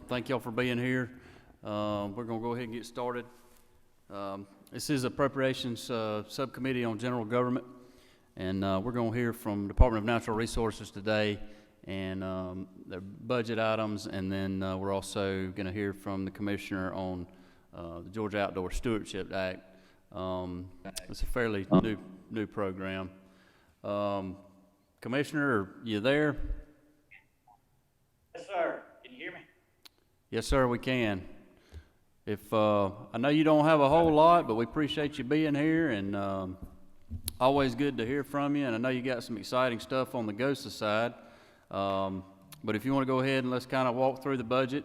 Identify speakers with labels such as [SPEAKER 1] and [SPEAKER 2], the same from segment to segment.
[SPEAKER 1] thank y'all for being here. We're going to go ahead and get started. This is Appropriations Subcommittee on General Government, and we're going to hear from Department of Natural Resources today and their budget items, and then we're also going to hear from the Commissioner on the Georgia Outdoor Stewardship Act. It's a fairly new program. Commissioner, are you there?
[SPEAKER 2] Yes, sir. Can you hear me?
[SPEAKER 1] Yes, sir, we can. If I know you don't have a whole lot, but we appreciate you being here, and always good to hear from you. And I know you got some exciting stuff on the GOSA side. But if you want to go ahead and let's kind of walk through the budget,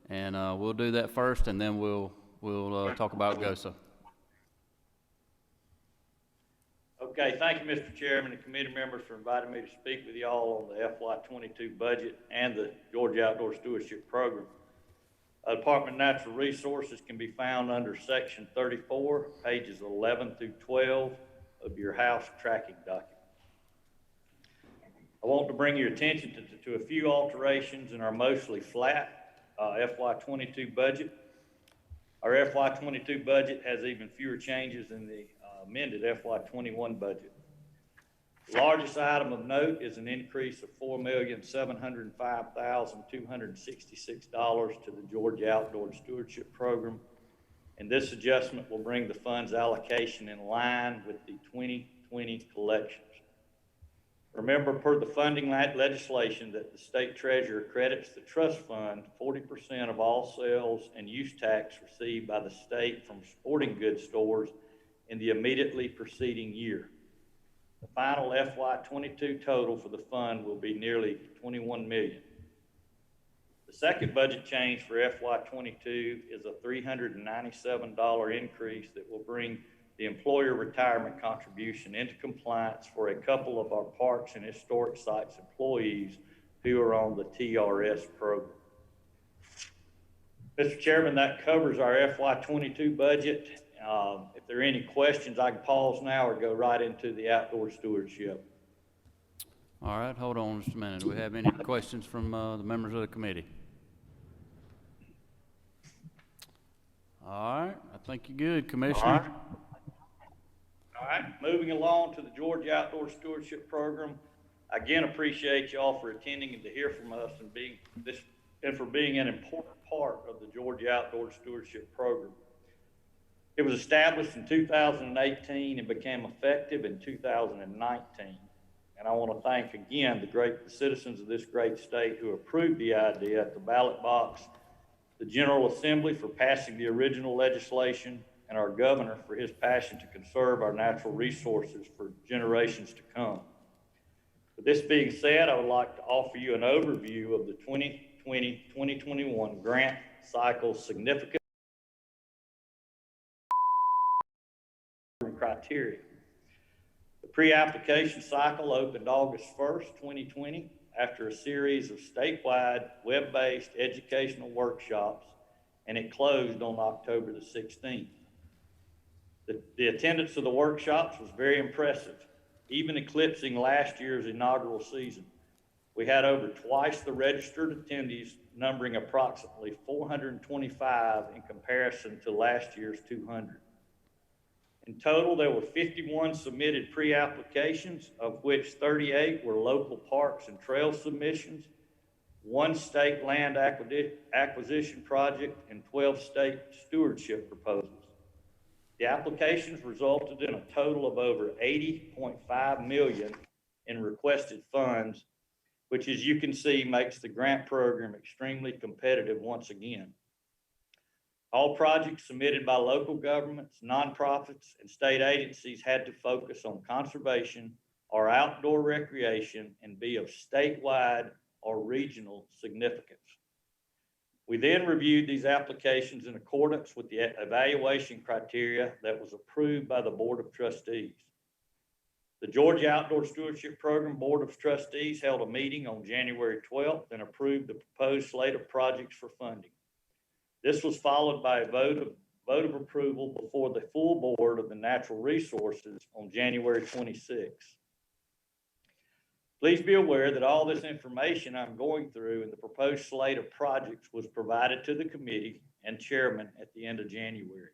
[SPEAKER 1] and we'll do that first, and then we'll talk about GOSA.
[SPEAKER 2] Okay, thank you, Mr. Chairman and committee members, for inviting me to speak with y'all on the FY22 budget and the Georgia Outdoor Stewardship Program. Department of Natural Resources can be found under Section 34, pages 11 through 12 of your House tracking document. I want to bring your attention to a few alterations in our mostly flat FY22 budget. Our FY22 budget has even fewer changes than the amended FY21 budget. The largest item of note is an increase of $4,705,266 to the Georgia Outdoor Stewardship Program, and this adjustment will bring the fund's allocation in line with the 2020 collections. Remember, per the funding legislation, that the state treasurer credits the trust fund 40% of all sales and use tax received by the state from sporting goods stores in the immediately preceding year. The final FY22 total for the fund will be nearly $21 million. The second budget change for FY22 is a $397 increase that will bring the employer retirement contribution into compliance for a couple of our parks and historic sites employees who are on the TRS program. Mr. Chairman, that covers our FY22 budget. If there are any questions, I can pause now or go right into the outdoor stewardship.
[SPEAKER 1] All right, hold on just a minute. Do we have any questions from the members of the committee? All right, I think you're good, Commissioner.
[SPEAKER 2] All right, moving along to the Georgia Outdoor Stewardship Program. Again, appreciate y'all for attending and to hear from us and for being an important part of the Georgia Outdoor Stewardship Program. It was established in 2018 and became effective in 2019. And I want to thank again the citizens of this great state who approved the idea at the ballot box, the General Assembly for passing the original legislation, and our governor for his passion to conserve our natural resources for generations to come. With this being said, I would like to offer you an overview of the 2020-2021 grant cycle significant criteria. The pre-application cycle opened August 1st, 2020, after a series of statewide web-based educational workshops, and it closed on October the 16th. The attendance of the workshops was very impressive, even eclipsing last year's inaugural season. We had over twice the registered attendees, numbering approximately 425 in comparison to last year's 200. In total, there were 51 submitted pre-applications, of which 38 were local parks and trail submissions, 1 state land acquisition project, and 12 state stewardship proposals. The applications resulted in a total of over $80.5 million in requested funds, which, as you can see, makes the grant program extremely competitive once again. All projects submitted by local governments, nonprofits, and state agencies had to focus on conservation or outdoor recreation and be of statewide or regional significance. We then reviewed these applications in accordance with the evaluation criteria that was approved by the Board of Trustees. The Georgia Outdoor Stewardship Program Board of Trustees held a meeting on January 12th and approved the proposed slate of projects for funding. This was followed by a vote of approval before the full board of the Natural Resources on January 26th. Please be aware that all this information I'm going through and the proposed slate of projects was provided to the committee and chairman at the end of January.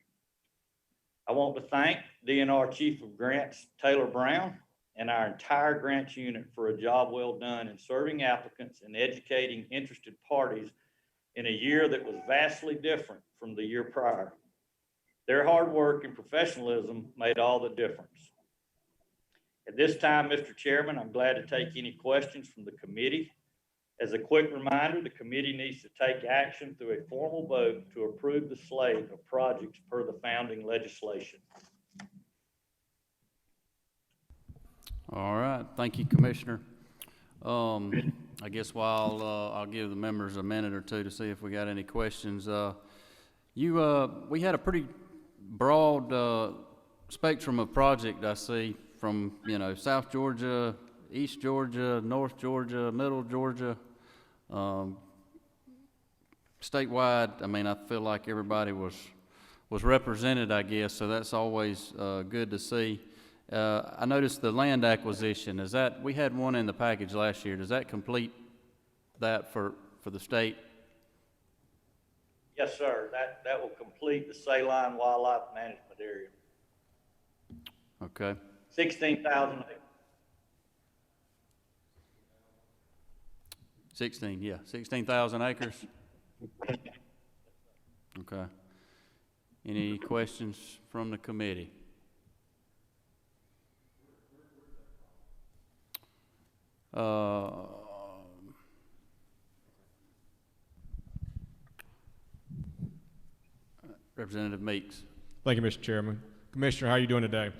[SPEAKER 2] I want to thank DNR Chief of Grants, Taylor Brown, and our entire grants unit for a job well done in serving applicants and educating interested parties in a year that was vastly different from the year prior. Their hard work and professionalism made all the difference. At this time, Mr. Chairman, I'm glad to take any questions from the committee. As a quick reminder, the committee needs to take action through a formal vote to approve the slate of projects per the founding legislation.
[SPEAKER 1] All right, thank you, Commissioner. I guess while I'll give the members a minute or two to see if we got any questions. We had a pretty broad spectrum of project, I see, from, you know, South Georgia, East Georgia, North Georgia, Middle Georgia, statewide. I mean, I feel like everybody was represented, I guess, so that's always good to see. I noticed the land acquisition. We had one in the package last year. Does that complete that for the state?
[SPEAKER 2] Yes, sir. That will complete the Saline Wildlife Management Area.
[SPEAKER 1] Okay.
[SPEAKER 2] 16,000 acres.
[SPEAKER 1] 16,000 acres. Okay. Any questions from the committee? Representative Meeks.
[SPEAKER 3] Thank you, Mr. Chairman. Commissioner, how are you doing today?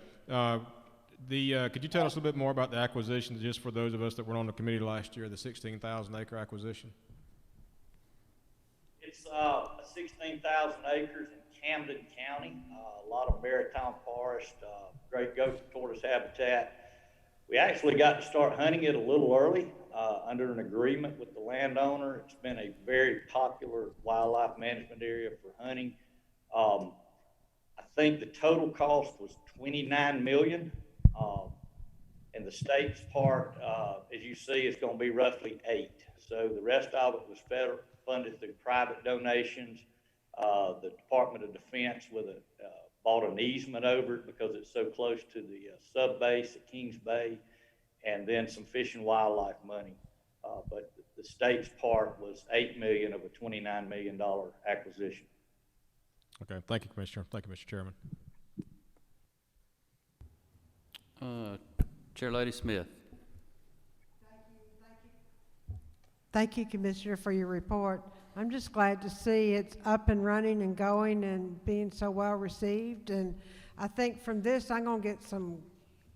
[SPEAKER 3] Could you tell us a little bit more about the acquisition, just for those of us that were on the committee last year, the 16,000 acre acquisition?
[SPEAKER 2] It's 16,000 acres in Camden County, a lot of maritime forest, great ghost and tortoise habitat. We actually got to start hunting it a little early under an agreement with the landowner. It's been a very popular wildlife management area for hunting. I think the total cost was $29 million, and the state's part, as you see, is going to be roughly $8 million. So the rest of it was federal funded through private donations. The Department of Defense bought an easement over it because it's so close to the sub base at Kings Bay, and then some fish and wildlife money. But the state's part was $8 million of a $29 million acquisition.
[SPEAKER 3] Okay, thank you, Commissioner. Thank you, Mr. Chairman.
[SPEAKER 1] Chair Lady Smith.
[SPEAKER 4] Thank you, Commissioner, for your report. I'm just glad to see it's up and running and going and being so well received. And I think from this, I'm going to get some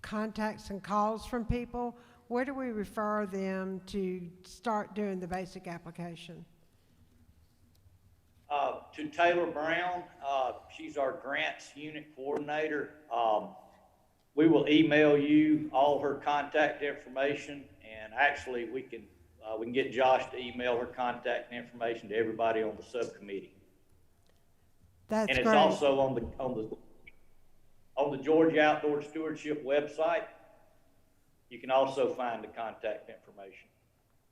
[SPEAKER 4] contacts and calls from people. Where do we refer them to start doing the basic application?
[SPEAKER 2] To Taylor Brown, she's our grants unit coordinator. We will email you all her contact information, and actually we can get Josh to email her contact information to everybody on the subcommittee.
[SPEAKER 4] That's
[SPEAKER 2] and it's
[SPEAKER 4] great.
[SPEAKER 2] Also on the Georgia Outdoor Stewardship website. You can also find the contact information.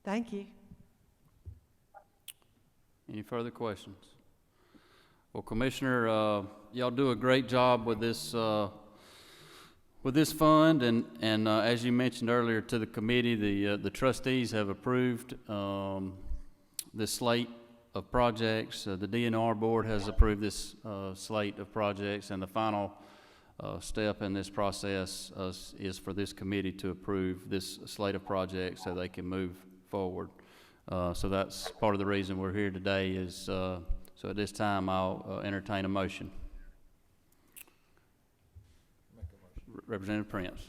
[SPEAKER 4] Thank you.
[SPEAKER 1] Any further questions? Well, Commissioner, y'all do a great job with this fund, and as you mentioned earlier to the committee, the trustees have approved this slate of projects. The DNR board has approved this slate of projects, and the final step in this process is for this committee to approve this slate of projects so they can move forward. So that's part of the reason we're here today is, so at this time I'll entertain a motion. Representative Prince.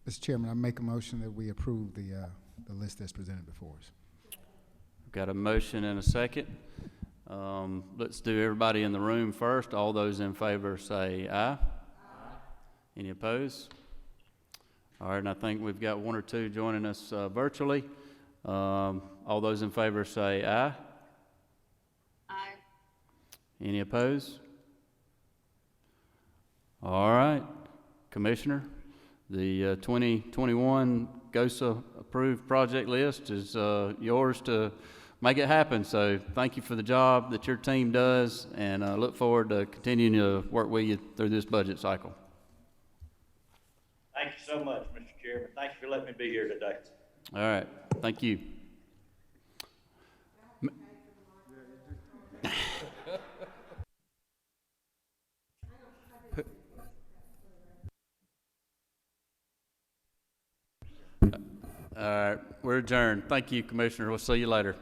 [SPEAKER 5] Mr. Chairman, I make a motion that we approve the list that's presented before us.
[SPEAKER 1] We've got a motion and a second. Let's do everybody in the room first. All those in favor say aye. Aye. Any opposed? All right, and I think we've got one or two joining us virtually. All those in favor say aye.
[SPEAKER 6] Aye.
[SPEAKER 1] Any opposed? All right, Commissioner, the 2021 GOSA approved project list is yours to make it happen. So thank you for the job that your team does, and I look forward to continuing to work with you through this budget cycle.
[SPEAKER 2] Thank you so much, Mr. Chairman. Thank you for letting me be here today.
[SPEAKER 1] All right, thank you. All right, we're adjourned. Thank you, Commissioner. We'll see you later.